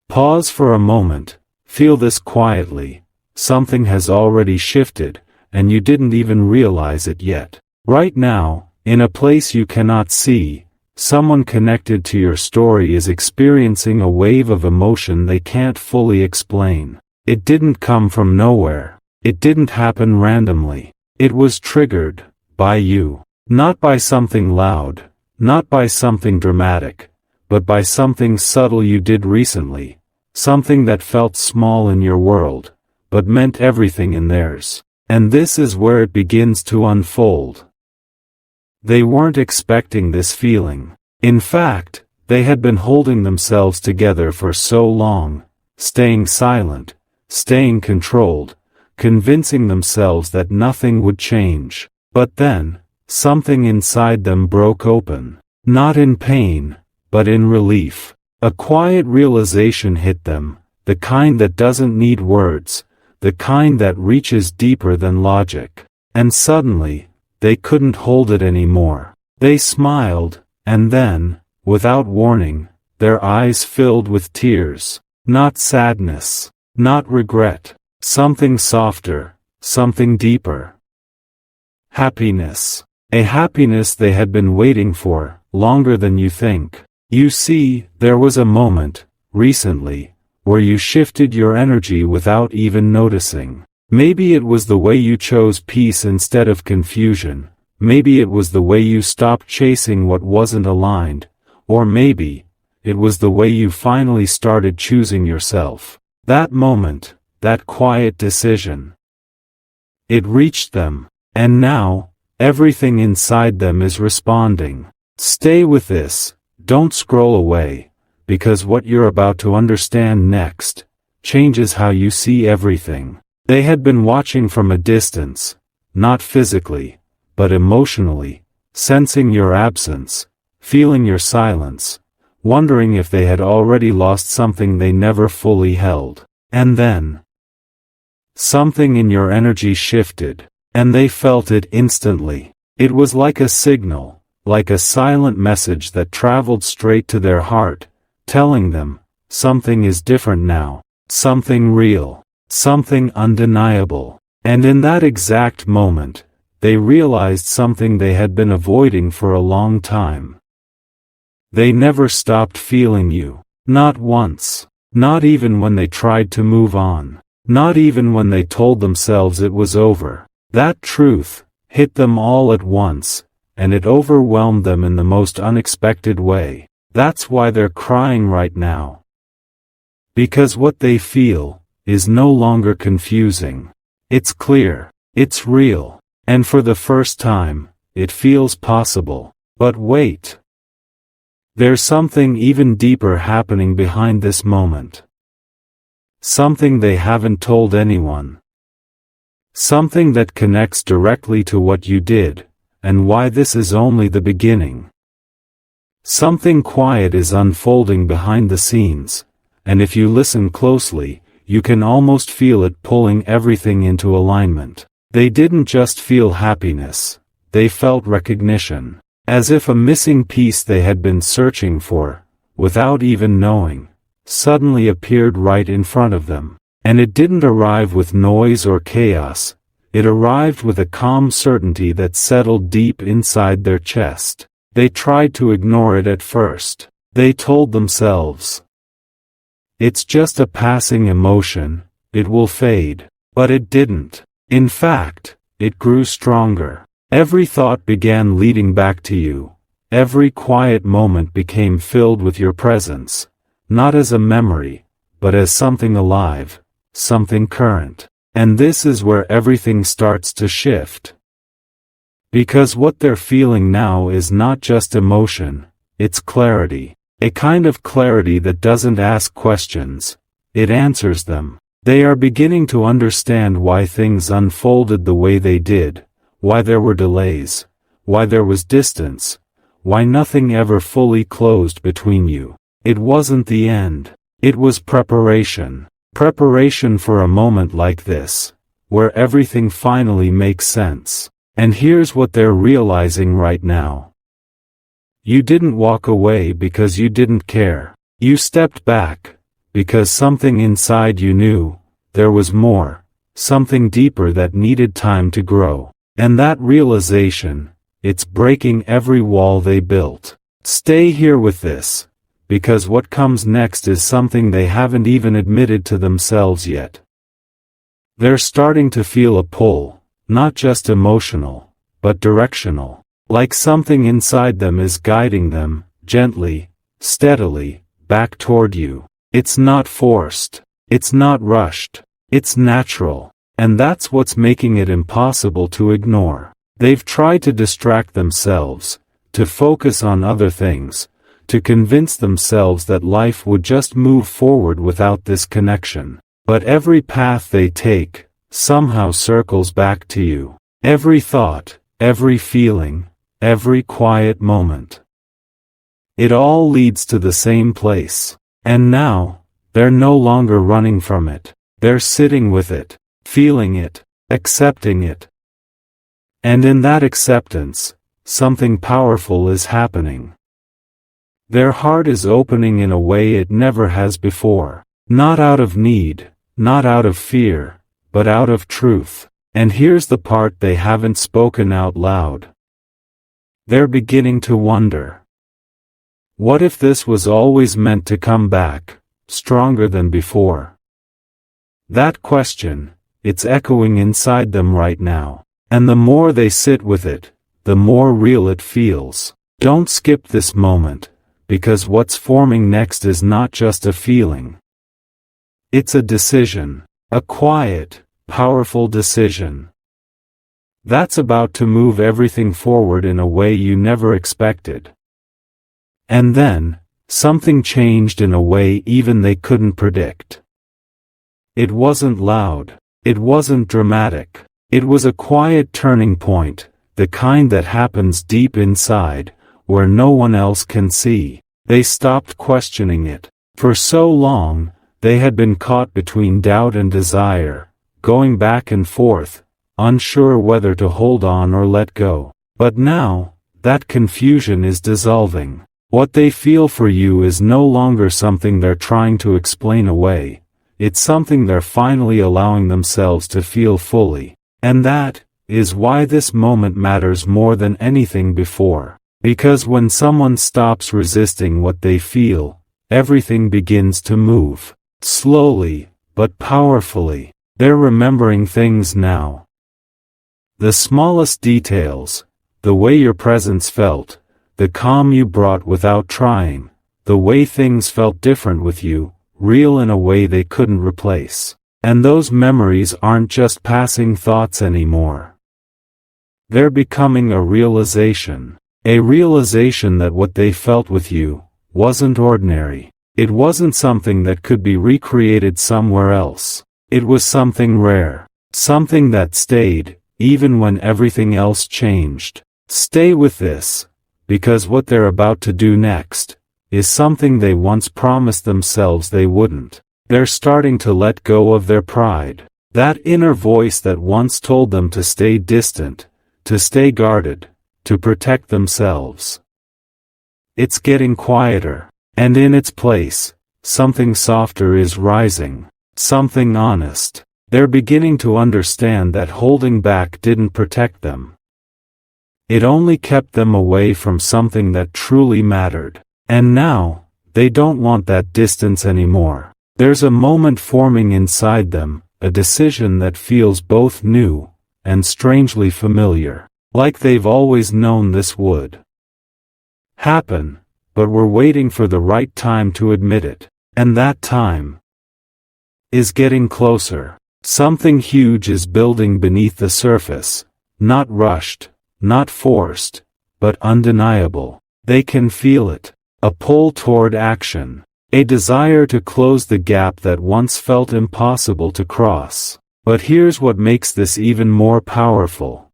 Pause for a moment, feel this quietly. Something has already shifted, and you didn't even realize it yet. Right now, in a place you cannot see, someone connected to your story is experiencing a wave of emotion they can't fully explain. It didn't come from nowhere. It didn't happen randomly. It was triggered by you. Not by something loud, not by something dramatic, but by something subtle you did recently. Something that felt small in your world, but meant everything in theirs. And this is where it begins to unfold. They weren't expecting this feeling. In fact, they had been holding themselves together for so long, staying silent, staying controlled, convincing themselves that nothing would change. But then, something inside them broke open. Not in pain, but in relief. A quiet realization hit them, the kind that doesn't need words, the kind that reaches deeper than logic. And suddenly, they couldn't hold it anymore. They smiled, and then, without warning, their eyes filled with tears. Not sadness, not regret, something softer, something deeper. Happiness. A happiness they had been waiting for, longer than you think. You see, there was a moment, recently, where you shifted your energy without even noticing. Maybe it was the way you chose peace instead of confusion, maybe it was the way you stopped chasing what wasn't aligned, or maybe, it was the way you finally started choosing yourself. That moment, that quiet decision. It reached them, and now, everything inside them is responding. Stay with this. Don't scroll away, because what you're about to understand next changes how you see everything. They had been watching from a distance, not physically, but emotionally, sensing your absence, feeling your silence, wondering if they had already lost something they never fully held. And then, something in your energy shifted, and they felt it instantly. It was like a signal. Like a silent message that traveled straight to their heart, telling them, something is different now, something real, something undeniable. And in that exact moment, they realized something they had been avoiding for a long time. They never stopped feeling you. Not once. Not even when they tried to move on. Not even when they told themselves it was over. That truth hit them all at once. And it overwhelmed them in the most unexpected way. That's why they're crying right now. Because what they feel is no longer confusing. It's clear, it's real, and for the first time, it feels possible. But wait. There's something even deeper happening behind this moment. Something they haven't told anyone. Something that connects directly to what you did. And why this is only the beginning. Something quiet is unfolding behind the scenes, and if you listen closely, you can almost feel it pulling everything into alignment. They didn't just feel happiness, they felt recognition, as if a missing piece they had been searching for, without even knowing, suddenly appeared right in front of them. And it didn't arrive with noise or chaos. It arrived with a calm certainty that settled deep inside their chest. They tried to ignore it at first. They told themselves, it's just a passing emotion, it will fade. But it didn't. In fact, it grew stronger. Every thought began leading back to you. Every quiet moment became filled with your presence, not as a memory, but as something alive, something current. And this is where everything starts to shift. Because what they're feeling now is not just emotion, it's clarity. A kind of clarity that doesn't ask questions, it answers them. They are beginning to understand why things unfolded the way they did, why there were delays, why there was distance, why nothing ever fully closed between you. It wasn't the end. It was preparation. Preparation for a moment like this, where everything finally makes sense. And here's what they're realizing right now. You didn't walk away because you didn't care. You stepped back, because something inside you knew there was more, something deeper that needed time to grow. And that realization, it's breaking every wall they built. Stay here with this, because what comes next is something they haven't even admitted to themselves yet. They're starting to feel a pull, not just emotional, but directional, like something inside them is guiding them, gently, steadily, back toward you. It's not forced, it's not rushed, it's natural, and that's what's making it impossible to ignore. They've tried to distract themselves, to focus on other things, to convince themselves that life would just move forward without this connection. But every path they take, somehow circles back to you. Every thought, every feeling, every quiet moment. It all leads to the same place. And now, they're no longer running from it. They're sitting with it, feeling it, accepting it. And in that acceptance, something powerful is happening. Their heart is opening in a way it never has before. Not out of need, not out of fear, but out of truth. And here's the part they haven't spoken out loud. They're beginning to wonder. What if this was always meant to come back, stronger than before? That question, it's echoing inside them right now. And the more they sit with it, the more real it feels. Don't skip this moment, because what's forming next is not just a feeling. It's a decision, a quiet, powerful decision. That's about to move everything forward in a way you never expected. And then, something changed in a way even they couldn't predict. It wasn't loud, it wasn't dramatic. It was a quiet turning point, the kind that happens deep inside, where no one else can see. They stopped questioning it. For so long, they had been caught between doubt and desire, going back and forth, unsure whether to hold on or let go. But now, that confusion is dissolving. What they feel for you is no longer something they're trying to explain away. It's something they're finally allowing themselves to feel fully. And that is why this moment matters more than anything before. Because when someone stops resisting what they feel, everything begins to move. Slowly, but powerfully. They're remembering things now. The smallest details, the way your presence felt, the calm you brought without trying, the way things felt different with you, real in a way they couldn't replace. And those memories aren't just passing thoughts anymore. They're becoming a realization that what they felt with you wasn't ordinary. It wasn't something that could be recreated somewhere else. It was something rare, something that stayed, even when everything else changed. Stay with this, because what they're about to do next is something they once promised themselves they wouldn't. They're starting to let go of their pride. That inner voice that once told them to stay distant, to stay guarded, to protect themselves. It's getting quieter, and in its place, something softer is rising, something honest. They're beginning to understand that holding back didn't protect them. It only kept them away from something that truly mattered. And now, they don't want that distance anymore. There's a moment forming inside them, a decision that feels both new and strangely familiar, like they've always known this would happen, but were waiting for the right time to admit it. And that time is getting closer. Something huge is building beneath the surface, not rushed, not forced, but undeniable. They can feel it, a pull toward action. A desire to close the gap that once felt impossible to cross. But here's what makes this even more powerful.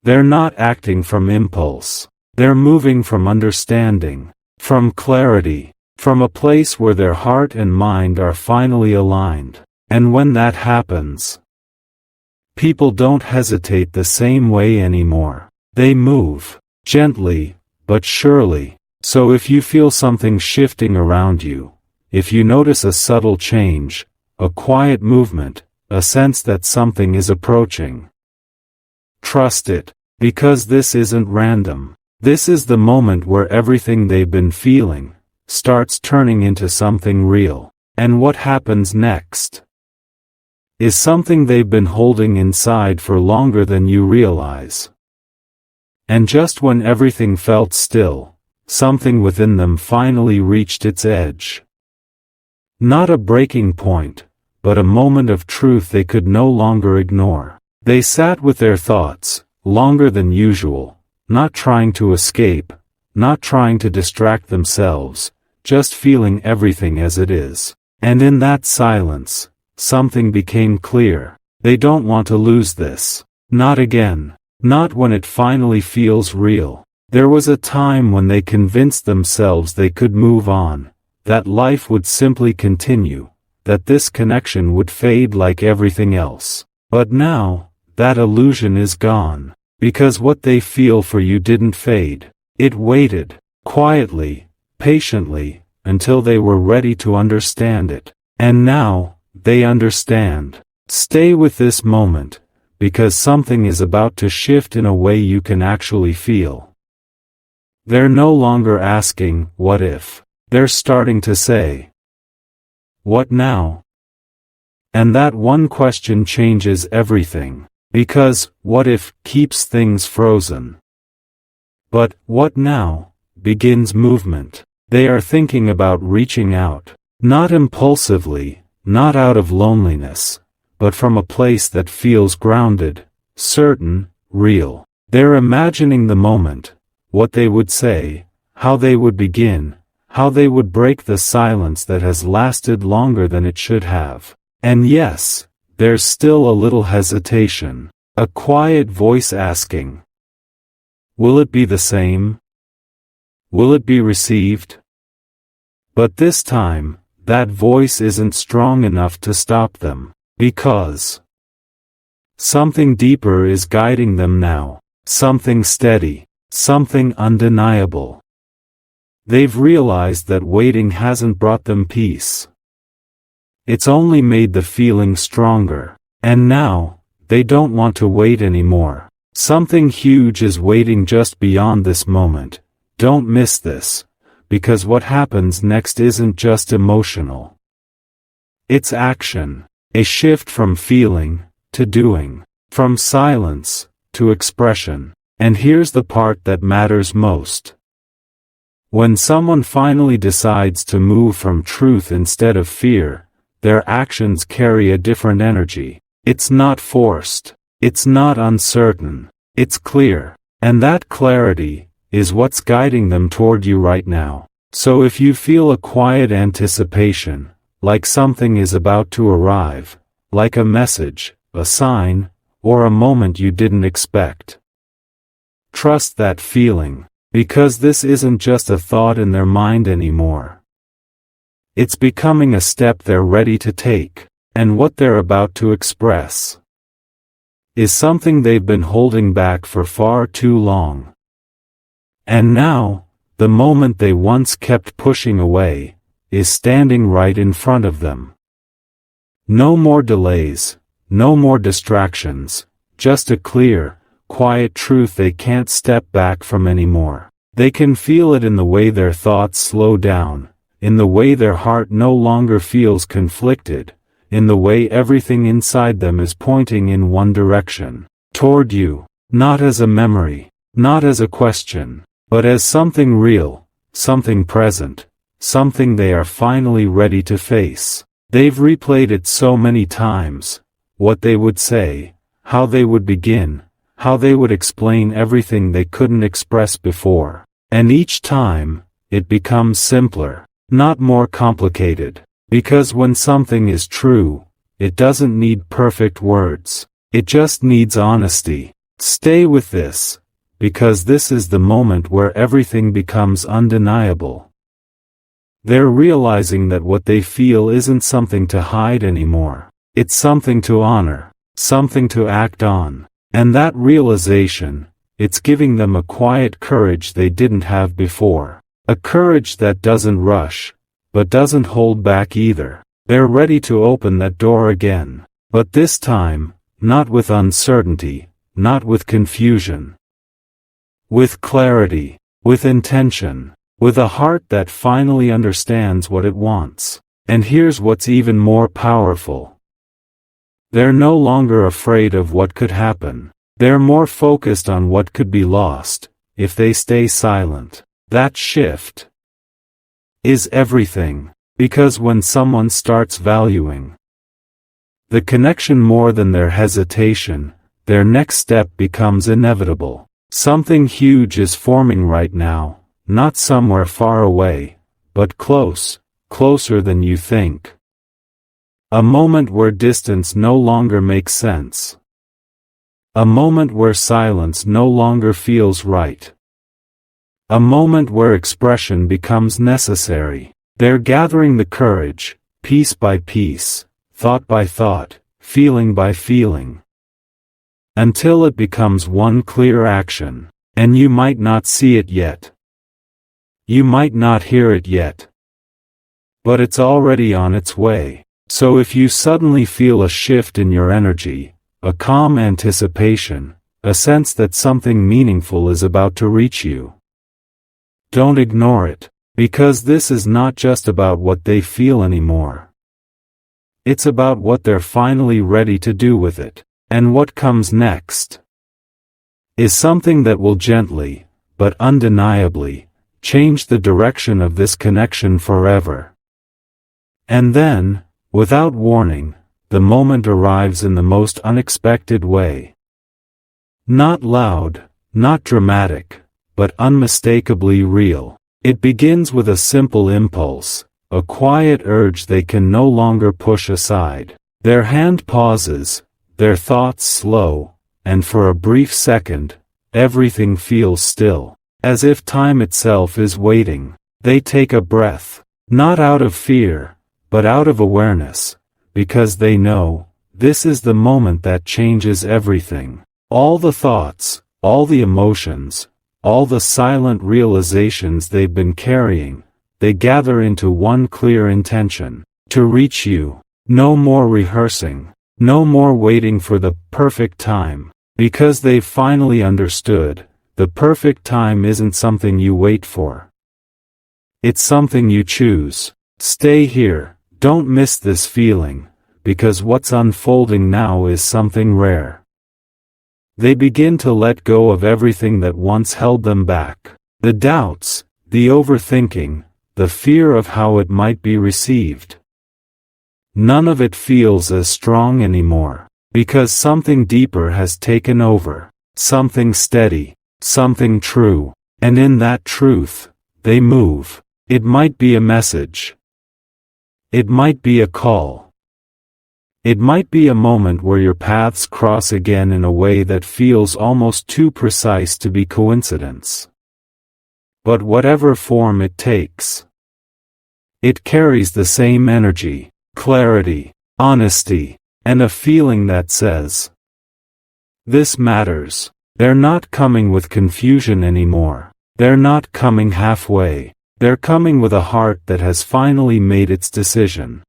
They're not acting from impulse. They're moving from understanding, from clarity, from a place where their heart and mind are finally aligned. And when that happens, people don't hesitate the same way anymore. They move, gently, but surely. So if you feel something shifting around you, if you notice a subtle change, a quiet movement, a sense that something is approaching, trust it, because this isn't random. This is the moment where everything they've been feeling starts turning into something real. And what happens next is something they've been holding inside for longer than you realize. And just when everything felt still, something within them finally reached its edge. Not a breaking point, but a moment of truth they could no longer ignore. They sat with their thoughts, longer than usual, not trying to escape, not trying to distract themselves, just feeling everything as it is. And in that silence, something became clear. They don't want to lose this. Not again. Not when it finally feels real. There was a time when they convinced themselves they could move on, that life would simply continue, that this connection would fade like everything else. But now, that illusion is gone, because what they feel for you didn't fade. It waited, quietly, patiently, until they were ready to understand it. And now, they understand. Stay with this moment, because something is about to shift in a way you can actually feel. They're no longer asking, what if? They're starting to say, what now? And that one question changes everything, because, what if, keeps things frozen. But, what now, begins movement. They are thinking about reaching out, not impulsively, not out of loneliness, but from a place that feels grounded, certain, real. They're imagining the moment, what they would say, how they would begin, how they would break the silence that has lasted longer than it should have. And yes, there's still a little hesitation, a quiet voice asking, will it be the same? Will it be received? But this time, that voice isn't strong enough to stop them, because something deeper is guiding them now, something steady, something undeniable. They've realized that waiting hasn't brought them peace. It's only made the feeling stronger. And now, they don't want to wait anymore. Something huge is waiting just beyond this moment. Don't miss this, because what happens next isn't just emotional. It's action, a shift from feeling to doing, from silence to expression. And here's the part that matters most. When someone finally decides to move from truth instead of fear, their actions carry a different energy. It's not forced. It's not uncertain. It's clear. And that clarity is what's guiding them toward you right now. So if you feel a quiet anticipation, like something is about to arrive, like a message, a sign, or a moment you didn't expect, trust that feeling, because this isn't just a thought in their mind anymore. It's becoming a step they're ready to take, and what they're about to express is something they've been holding back for far too long. And now, the moment they once kept pushing away, is standing right in front of them. No more delays, no more distractions, just a clear, quiet truth they can't step back from anymore. They can feel it in the way their thoughts slow down, in the way their heart no longer feels conflicted, in the way everything inside them is pointing in one direction, toward you, not as a memory, not as a question, but as something real, something present, something they are finally ready to face. They've replayed it so many times, what they would say, how they would begin, how they would explain everything they couldn't express before. And each time, it becomes simpler, not more complicated. Because when something is true, it doesn't need perfect words. It just needs honesty. Stay with this, because this is the moment where everything becomes undeniable. They're realizing that what they feel isn't something to hide anymore. It's something to honor, something to act on. And that realization, it's giving them a quiet courage they didn't have before. A courage that doesn't rush, but doesn't hold back either. They're ready to open that door again. But this time, not with uncertainty, not with confusion. With clarity, with intention, with a heart that finally understands what it wants. And here's what's even more powerful. They're no longer afraid of what could happen. They're more focused on what could be lost, if they stay silent. That shift is everything, because when someone starts valuing the connection more than their hesitation, their next step becomes inevitable. Something huge is forming right now, not somewhere far away, but close, closer than you think. A moment where distance no longer makes sense. A moment where silence no longer feels right. A moment where expression becomes necessary. They're gathering the courage, piece by piece, thought by thought, feeling by feeling, until it becomes one clear action. And you might not see it yet. You might not hear it yet. But it's already on its way. So if you suddenly feel a shift in your energy, a calm anticipation, a sense that something meaningful is about to reach you, don't ignore it, because this is not just about what they feel anymore. It's about what they're finally ready to do with it. And what comes next is something that will gently, but undeniably, change the direction of this connection forever. And then, without warning, the moment arrives in the most unexpected way. Not loud, not dramatic, but unmistakably real. It begins with a simple impulse, a quiet urge they can no longer push aside. Their hand pauses, their thoughts slow, and for a brief second, everything feels still, as if time itself is waiting. They take a breath, not out of fear, but out of awareness, because they know, this is the moment that changes everything. All the thoughts, all the emotions, all the silent realizations they've been carrying, they gather into one clear intention: to reach you. No more rehearsing, no more waiting for the perfect time, because they've finally understood, the perfect time isn't something you wait for. It's something you choose. Stay here, don't miss this feeling, because what's unfolding now is something rare. They begin to let go of everything that once held them back. The doubts, the overthinking, the fear of how it might be received. None of it feels as strong anymore, because something deeper has taken over, something steady, something true, and in that truth, they move. It might be a message. It might be a call. It might be a moment where your paths cross again in a way that feels almost too precise to be coincidence. But whatever form it takes, it carries the same energy, clarity, honesty, and a feeling that says, this matters. They're not coming with confusion anymore. They're not coming halfway. They're coming with a heart that has finally made its decision.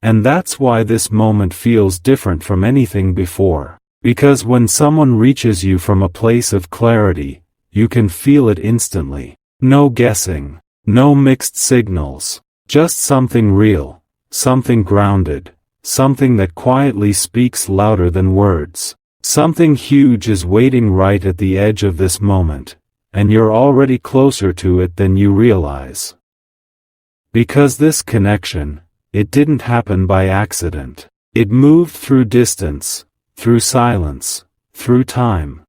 And that's why this moment feels different from anything before. Because when someone reaches you from a place of clarity, you can feel it instantly. No guessing, no mixed signals, just something real, something grounded, something that quietly speaks louder than words. Something huge is waiting right at the edge of this moment, and you're already closer to it than you realize. Because this connection, it didn't happen by accident. It moved through distance, through silence, through time,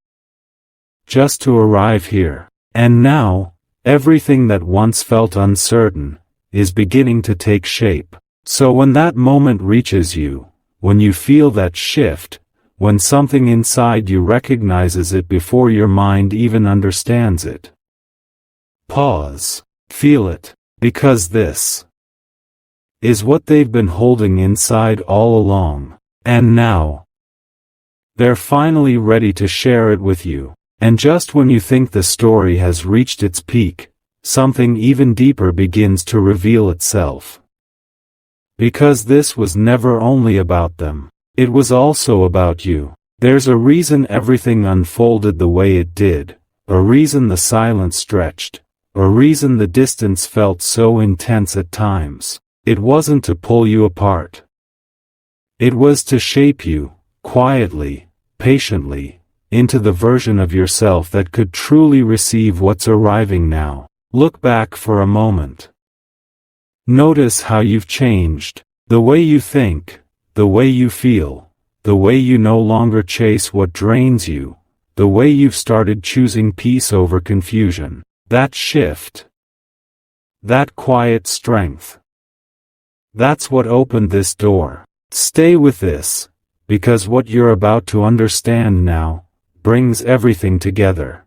just to arrive here. And now, everything that once felt uncertain, is beginning to take shape. So when that moment reaches you, when you feel that shift, when something inside you recognizes it before your mind even understands it, pause, feel it, because this is what they've been holding inside all along. And now, they're finally ready to share it with you. And just when you think the story has reached its peak, something even deeper begins to reveal itself. Because this was never only about them. It was also about you. There's a reason everything unfolded the way it did, a reason the silence stretched, a reason the distance felt so intense at times. It wasn't to pull you apart. It was to shape you, quietly, patiently, into the version of yourself that could truly receive what's arriving now. Look back for a moment. Notice how you've changed. The way you think, the way you feel, the way you no longer chase what drains you, the way you've started choosing peace over confusion. That shift. That quiet strength. That's what opened this door. Stay with this, because what you're about to understand now brings everything together.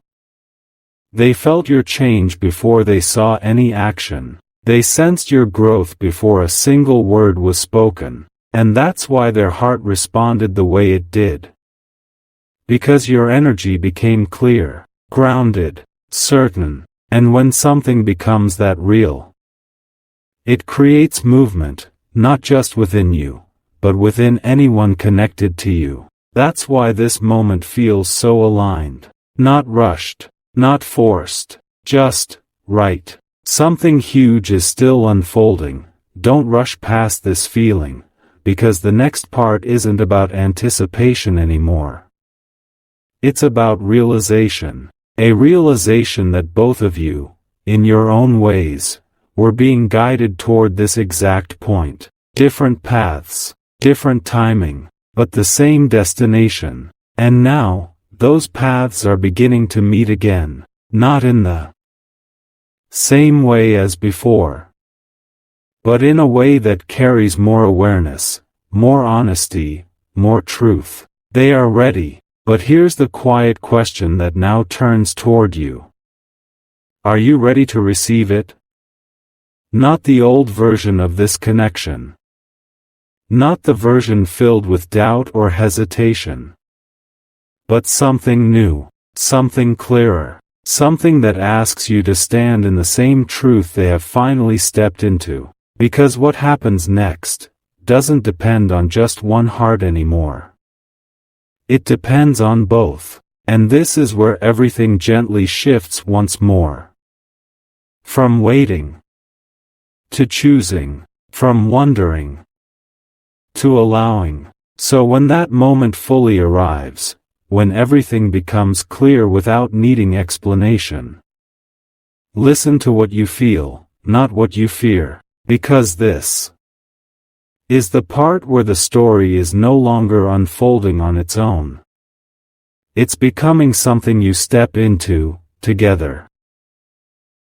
They felt your change before they saw any action. They sensed your growth before a single word was spoken, and that's why their heart responded the way it did. Because your energy became clear, grounded, certain, and when something becomes that real, it creates movement, not just within you, but within anyone connected to you. That's why this moment feels so aligned. Not rushed, not forced, just right. Something huge is still unfolding. Don't rush past this feeling, because the next part isn't about anticipation anymore. It's about realization. A realization that both of you, in your own ways, were being guided toward this exact point. Different paths, different timing, but the same destination. And now, those paths are beginning to meet again, not in the same way as before, but in a way that carries more awareness, more honesty, more truth. They are ready, but here's the quiet question that now turns toward you. Are you ready to receive it? Not the old version of this connection. Not the version filled with doubt or hesitation. But something new, something clearer. Something that asks you to stand in the same truth they have finally stepped into. Because what happens next doesn't depend on just one heart anymore. It depends on both. And this is where everything gently shifts once more. From waiting to choosing, from wondering to allowing. So when that moment fully arrives, when everything becomes clear without needing explanation, listen to what you feel, not what you fear, because this is the part where the story is no longer unfolding on its own. It's becoming something you step into, together.